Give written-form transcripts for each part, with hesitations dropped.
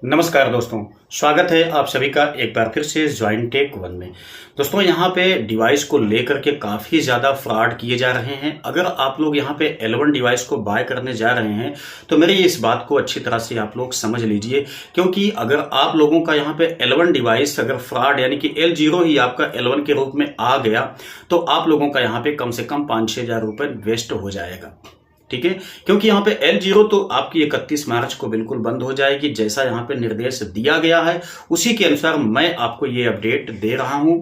नमस्कार दोस्तों, स्वागत है आप सभी का एक बार फिर से ज्वाइन टेक वन में। दोस्तों यहाँ पे डिवाइस को लेकर के काफ़ी ज़्यादा फ्रॉड किए जा रहे हैं। अगर आप लोग यहाँ पे L1 डिवाइस को बाय करने जा रहे हैं तो मेरी इस बात को अच्छी तरह से आप लोग समझ लीजिए, क्योंकि अगर आप लोगों का यहाँ पे L1 डिवाइस अगर फ्रॉड यानी कि L0 ही आपका L1 के रूप में आ गया तो आप लोगों का यहाँ पे कम से कम 5-6 हज़ार रुपये वेस्ट हो जाएगा। ठीक है, क्योंकि यहाँ पे L0 तो आपकी 31 मार्च को बिल्कुल बंद हो जाएगी। जैसा यहाँ पे निर्देश दिया गया है उसी के अनुसार मैं आपको ये अपडेट दे रहा हूँ।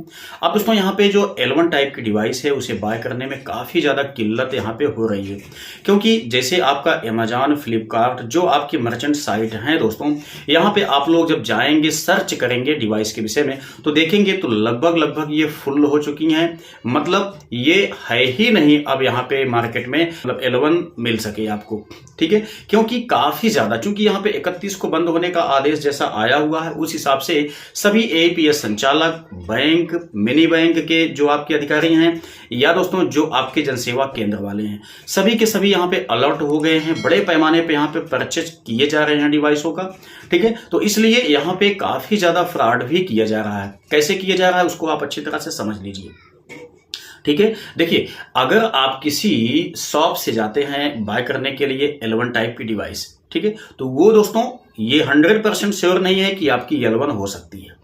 अब दोस्तों यहाँ पे जो L1 टाइप की डिवाइस है उसे बाय करने में काफ़ी ज़्यादा किल्लत यहाँ पे हो रही है, क्योंकि जैसे आपका अमेजॉन, फ्लिपकार्ट जो आपकी मर्चेंट साइट हैं दोस्तों, यहाँ पे आप लोग जब जाएंगे सर्च करेंगे डिवाइस के विषय में तो देखेंगे तो लगभग ये फुल हो चुकी हैं। मतलब ये है ही नहीं अब यहाँ पे मार्केट में मतलब L1 मिल सके आपको। ठीक है, क्योंकि काफी ज्यादा, चूंकि यहाँ पे 31 को बंद होने का आदेश जैसा आया हुआ है उस हिसाब से सभी एपीएस संचालक, बैंक, मिनी बैंक के जो आपके अधिकारी हैं या दोस्तों जो आपके जनसेवा केंद्र वाले हैं, सभी के सभी यहाँ पे अलर्ट हो गए हैं। बड़े पैमाने पे यहाँ पे परचेज किए जा रहे हैं डिवाइसों का। ठीक है, तो इसलिए यहाँ पे काफी ज्यादा फ्रॉड भी किया जा रहा है। कैसे किया जा रहा है उसको आप अच्छी तरह से समझ लीजिए। ठीक है, देखिए अगर आप किसी शॉप से जाते हैं बाय करने के लिए L1 टाइप की डिवाइस, ठीक है, तो वो दोस्तों ये 100% श्योर नहीं है कि आपकी L1 हो सकती है।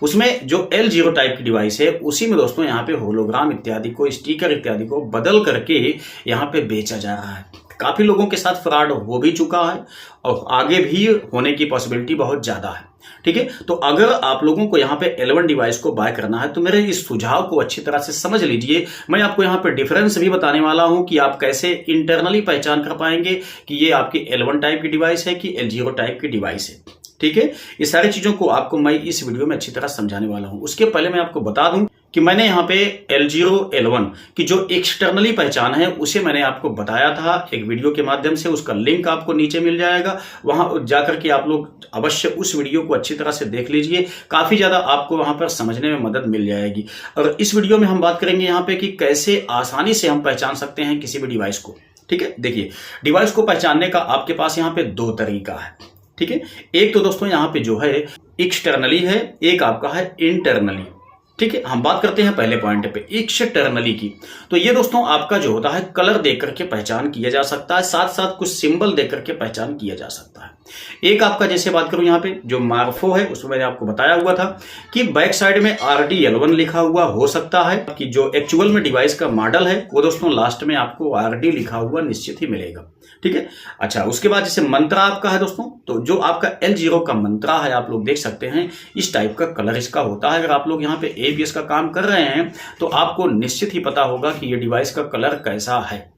उसमें जो L0 टाइप की डिवाइस है उसी में दोस्तों यहाँ पे होलोग्राम इत्यादि को, स्टिकर इत्यादि को बदल करके यहाँ पे बेचा जा रहा है। काफी लोगों के साथ फ्रॉड हो भी चुका है और आगे भी होने की पॉसिबिलिटी बहुत ज्यादा है। ठीक है, तो अगर आप लोगों को यहाँ पे L1 डिवाइस को बाय करना है तो मेरे इस सुझाव को अच्छी तरह से समझ लीजिए। मैं आपको यहाँ पे डिफरेंस भी बताने वाला हूँ कि आप कैसे इंटरनली पहचान कर पाएंगे कि ये आपकी L1 टाइप की डिवाइस है कि L0 टाइप की डिवाइस है। ठीक है, ये सारी चीजों को आपको मैं इस वीडियो में अच्छी तरह समझाने वाला हूं। उसके पहले मैं आपको बता दूं कि मैंने यहाँ पे L0 L1 की जो एक्सटर्नली पहचान है उसे मैंने आपको बताया था एक वीडियो के माध्यम से। उसका लिंक आपको नीचे मिल जाएगा, वहां जाकर के आप लोग अवश्य उस वीडियो को अच्छी तरह से देख लीजिए। काफी ज्यादा आपको वहां पर समझने में मदद मिल जाएगी। और इस वीडियो में हम बात करेंगे यहाँ पे कि कैसे आसानी से हम पहचान सकते हैं किसी भी डिवाइस को। ठीक है, देखिए डिवाइस को पहचानने का आपके पास यहाँ पे दो तरीका है। ठीक है, एक तो दोस्तों यहाँ पे जो है एक्सटर्नली है, एक आपका है इंटरनली। ठीक है, हम बात करते हैं पहले पॉइंट पे एक्सटर्नली की। तो ये दोस्तों आपका जो होता है कलर देख करके पहचान किया जा सकता है, साथ साथ कुछ सिंबल देख करके पहचान किया जा सकता है। एक आपका जैसे बात करूं यहाँ पे जो मार्फो है उसमें मैंने आपको बताया हुआ था कि बैक साइड में RD L1 लिखा हुआ हो सकता है कि जो एक्चुअल में डिवाइस का मॉडल है वो दोस्तों लास्ट में आपको RD लिखा हुआ निश्चित ही मिलेगा। ठीक है, अच्छा उसके बाद जैसे मंत्रा आपका है दोस्तों, तो जो आपका L0 का मंत्रा है आप लोग देख सकते हैं इस टाइप का कलर इसका होता है। अगर आप लोग यहाँ पे ABS का काम कर रहे हैं तो आपको निश्चित ही पता होगा कि ये डिवाइस का कलर कैसा है।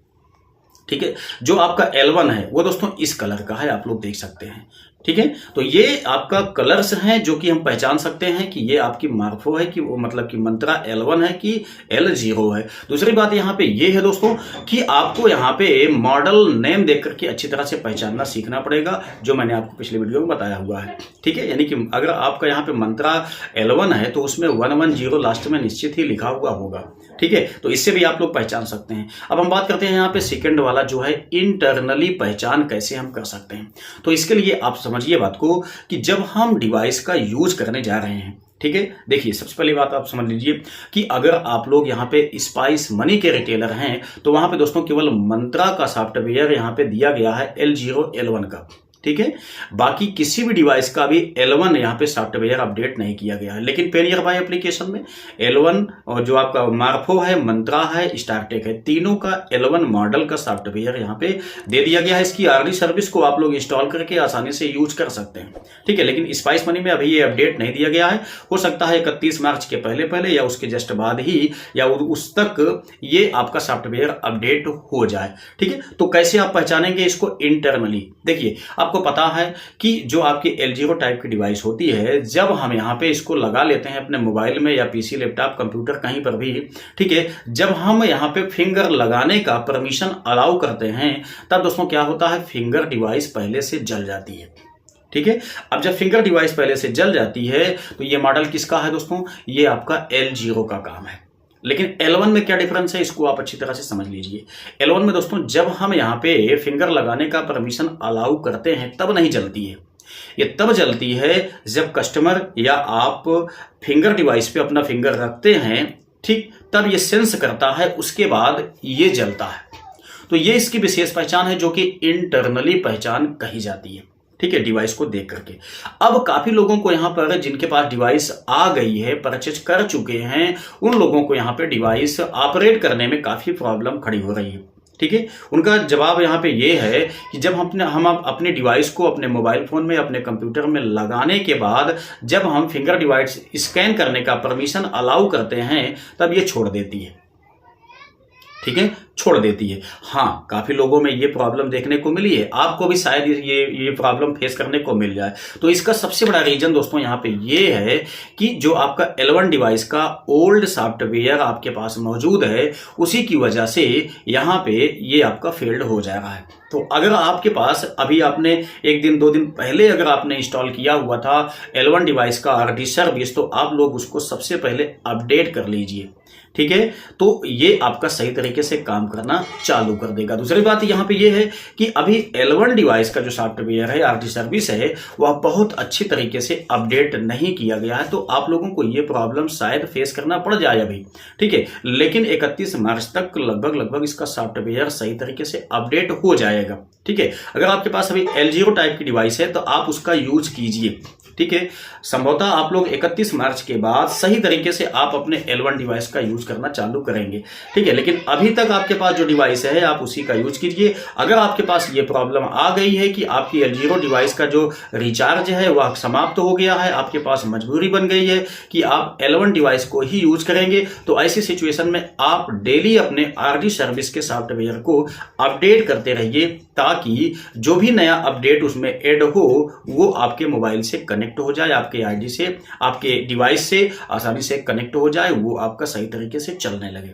ठीक है, जो आपका L1 है वो दोस्तों इस कलर का है, आप लोग देख सकते हैं। ठीक है, तो ये आपका कलर्स हैं जो कि हम पहचान सकते हैं कि ये आपकी मार्फो है कि वो मतलब कि मंत्रा L1 है कि L0 है। दूसरी बात यहाँ पे ये है दोस्तों कि आपको यहाँ पे मॉडल नेम देख करके अच्छी तरह से पहचानना सीखना पड़ेगा, जो मैंने आपको पिछले वीडियो में बताया हुआ है। ठीक है, यानी कि अगर आपका यहाँ पे मंत्रा L1 है तो उसमें 110 लास्ट में निश्चित ही लिखा हुआ होगा। ठीक है, तो इससे भी आप लोग पहचान सकते हैं। अब हम बात करते हैं यहाँ पे सेकंड वाला जो है इंटरनली पहचान कैसे हम कर सकते हैं। तो इसके लिए आप समझिए बात को कि जब हम डिवाइस का यूज करने जा रहे हैं, ठीक है, देखिए सबसे पहली बात आप समझ लीजिए कि अगर आप लोग यहाँ पे स्पाइस मनी के रिटेलर हैं तो वहां पे दोस्तों केवल मंत्रा का सॉफ्टवेयर यहाँ पे दिया गया है L0 L1 का। ठीक है, बाकी किसी भी डिवाइस का भी L1 यहाँ पे सॉफ्टवेयर अपडेट नहीं किया गया है। लेकिन पेनियर बाय एप्लीकेशन में L1 और जो आपका मार्फो है, मंत्रा है, स्टारटेक है, तीनों का L1 मॉडल का सॉफ्टवेयर यहाँ पे दे दिया गया है। इसकी RD सर्विस को आप लोग इंस्टॉल करके आसानी से यूज कर सकते हैं। ठीक है, लेकिन स्पाइस मनी में अभी ये अपडेट नहीं दिया गया है। हो सकता है 31 मार्च के पहले या उसके जस्ट बाद ही या उस तक ये आपका सॉफ्टवेयर अपडेट हो जाए। ठीक है, तो कैसे आप पहचानेंगे इसको इंटरनली? देखिए आपको पता है कि जो आपकी L0 टाइप की डिवाइस होती है, जब हम यहाँ पे इसको लगा लेते हैं अपने मोबाइल में या PC, लैपटॉप, कंप्यूटर कहीं पर भी, ठीक है, जब हम यहाँ पे फिंगर लगाने का परमिशन अलाउ करते हैं तब दोस्तों क्या होता है, फिंगर डिवाइस पहले से जल जाती है। ठीक है, अब जब फिंगर डिवाइस पहले से जल जाती है तो ये मॉडल किसका है दोस्तों, ये आपका L0 का काम है। लेकिन L1 में क्या डिफरेंस है इसको आप अच्छी तरह से समझ लीजिए। L1 में दोस्तों जब हम यहाँ पे फिंगर लगाने का परमिशन अलाउ करते हैं तब नहीं जलती है। ये तब जलती है जब कस्टमर या आप फिंगर डिवाइस पे अपना फिंगर रखते हैं, ठीक, तब ये सेंस करता है, उसके बाद ये जलता है। तो ये इसकी विशेष पहचान है जो कि इंटरनली पहचान कही जाती है, ठीक है, डिवाइस को देख करके। अब काफी लोगों को यहाँ पर जिनके पास डिवाइस आ गई है, परचेज कर चुके हैं, उन लोगों को यहाँ पे डिवाइस ऑपरेट करने में काफी प्रॉब्लम खड़ी हो रही है, ठीक है। उनका जवाब यहाँ पे ये है कि जब हम अपने डिवाइस को अपने मोबाइल फोन में, अपने कंप्यूटर में लगाने के बाद जब हम फिंगर डिवाइस स्कैन करने का परमिशन अलाउ करते हैं, तब ये छोड़ देती है, ठीक है, छोड़ देती है। हाँ, काफी लोगों में ये प्रॉब्लम देखने को मिली है, आपको भी शायद ये प्रॉब्लम फेस करने को मिल जाए। तो इसका सबसे बड़ा रीजन दोस्तों यहाँ पे ये है कि जो आपका L1 डिवाइस का ओल्ड सॉफ्टवेयर आपके पास मौजूद है, उसी की वजह से यहाँ पे ये आपका फेल्ड हो जा रहा है। तो अगर आपके पास अभी आपने 1 दिन 2 दिन पहले अगर आपने इंस्टॉल किया हुआ था L1 डिवाइस का RD सर्विस, तो आप लोग उसको सबसे पहले अपडेट कर लीजिए, ठीक है। तो ये आपका सही तरीके से काम करना चालू कर देगा। दूसरी बात यहाँ पे ये है कि अभी L1 डिवाइस का जो सॉफ्टवेयर है, RD सर्विस है, वह बहुत अच्छी तरीके से अपडेट नहीं किया गया है। तो आप लोगों को ये प्रॉब्लम शायद फेस करना पड़ जाए अभी, ठीक है। लेकिन 31 मार्च तक लगभग इसका सॉफ्टवेयर सही तरीके से अपडेट हो जाएगा, ठीक है। अगर आपके पास अभी L0 टाइप की डिवाइस है तो आप उसका यूज कीजिए, ठीक है। संभवतः आप लोग 31 मार्च के बाद सही तरीके से आप अपने L1 डिवाइस का यूज करना चालू करेंगे, ठीक है। लेकिन अभी तक आपके पास जो डिवाइस है आप उसी का यूज कीजिए। अगर आपके पास ये प्रॉब्लम आ गई है कि आपकी L0 डिवाइस का जो रिचार्ज है वह समाप्त हो गया है, आपके पास मजबूरी बन गई है कि आप L1 डिवाइस को ही यूज करेंगे, तो ऐसी सिचुएशन में आप डेली अपने RD सर्विस के सॉफ्टवेयर को अपडेट करते रहिए, ताकि जो भी नया अपडेट उसमें ऐड हो वो आपके मोबाइल से कनेक्ट हो जाए, आपके आईडी से, आपके डिवाइस से आसानी से कनेक्ट हो जाए, वो आपका सही तरीके से चलने लगे,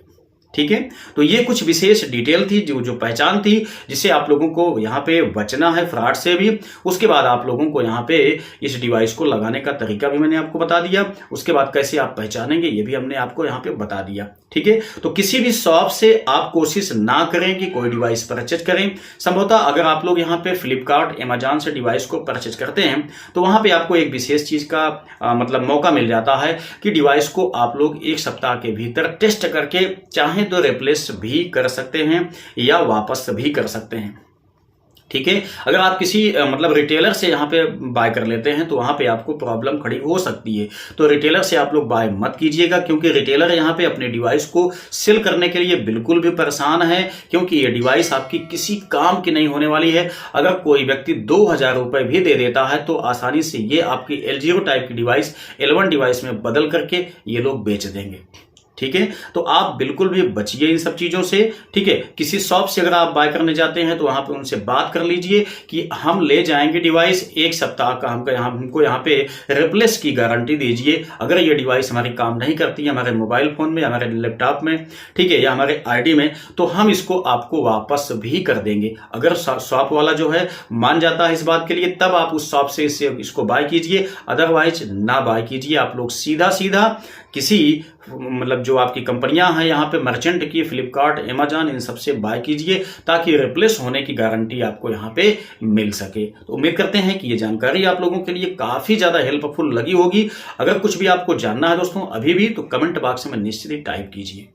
ठीक है। तो ये कुछ विशेष डिटेल थी, जो पहचान थी, जिससे आप लोगों को यहाँ पे बचना है फ्रॉड से भी। उसके बाद आप लोगों को यहाँ पे इस डिवाइस को लगाने का तरीका भी मैंने आपको बता दिया। उसके बाद कैसे आप पहचानेंगे ये भी हमने आपको यहाँ पे बता दिया, ठीक है। तो किसी भी शॉप से आप कोशिश ना करें कि कोई डिवाइस परचेज करें। संभवतः अगर आप लोग यहाँ पे फ्लिपकार्ट, अमेजॉन से डिवाइस को परचेज करते हैं तो वहां पे आपको एक विशेष चीज का मतलब मौका मिल जाता है कि डिवाइस को आप लोग 1 सप्ताह के भीतर टेस्ट करके चाहे तो रिप्लेस भी कर सकते हैं या वापस भी कर सकते हैं, ठीक है। अगर आप किसी मतलब रिटेलर से यहाँ पे बाय कर लेते हैं तो वहां पे आपको प्रॉब्लम खड़ी हो सकती है। तो रिटेलर से आप लोग बाय मत कीजिएगा, क्योंकि रिटेलर यहाँ पे अपने डिवाइस को सेल करने के लिए बिल्कुल भी परेशान है, क्योंकि ये डिवाइस आपकी किसी काम की नहीं होने वाली है। अगर कोई व्यक्ति 2000 रुपए भी दे देता है तो आसानी से ये आपकी L0 टाइप की डिवाइस L1 डिवाइस में बदल करके ये लोग बेच देंगे, ठीक है। तो आप बिल्कुल भी बचिए इन सब चीजों से, ठीक है। किसी शॉप से अगर आप बाय करने जाते हैं तो वहां पे उनसे बात कर लीजिए कि हम ले जाएंगे डिवाइस 1 सप्ताह का, हमको यहाँ पे रिप्लेस की गारंटी दीजिए। अगर ये डिवाइस हमारी काम नहीं करती है हमारे मोबाइल फोन में, हमारे लैपटॉप में, ठीक है, या हमारे आईडी में, तो हम इसको आपको वापस भी कर देंगे। अगर शॉप वाला जो है मान जाता है इस बात के लिए, तब आप उस शॉप से इसको बाय कीजिए, अदरवाइज ना बाय कीजिए। आप लोग सीधा किसी मतलब जो आपकी कंपनियां हैं यहाँ पे मर्चेंट की, फ्लिपकार्ट, अमेजॉन, इन सबसे बाय कीजिए, ताकि रिप्लेस होने की गारंटी आपको यहाँ पे मिल सके। तो उम्मीद करते हैं कि ये जानकारी आप लोगों के लिए काफी ज्यादा हेल्पफुल लगी होगी। अगर कुछ भी आपको जानना है दोस्तों अभी भी, तो कमेंट बॉक्स में निश्चित ही टाइप कीजिए।